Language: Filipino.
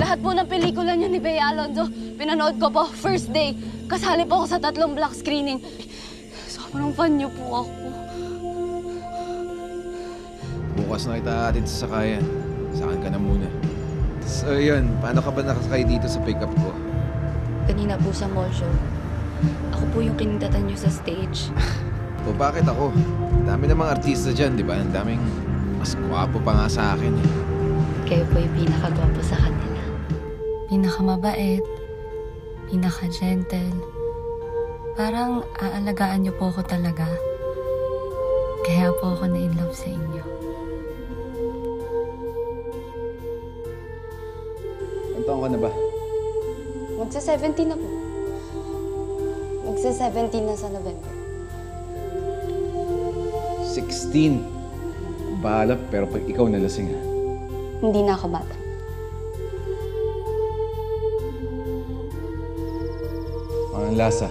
Lahat po ng pelikula niyo ni Bea Alonzo, pinanood ko po, first day. Kasali po ako sa 3 black screening. Sobrang fan niyo po ako. Bukas na kita atin sa sakayan. Saan ka na muna. So yun, paano ka ba nakasakay dito sa pick-up ko? Kanina po sa mall show, ako po yung kinindatan niyo sa stage. O bakit ako? Ang dami namang artista dyan, di ba? Ang daming mas gwapo pa nga sa akin. Kayo po yung pinakagwapo sa kanila. Pinakamabait, pinaka-gentle. Parang aalagaan niyo po ako talaga. Kaya po ako na-inlove sa inyo. Ang taong ka na ba? Magsa-17 na po. Magsa-17 na sa November. 16. Bahala, pero pag ikaw nalasing ha. Hindi na ako bata. Ang lasa.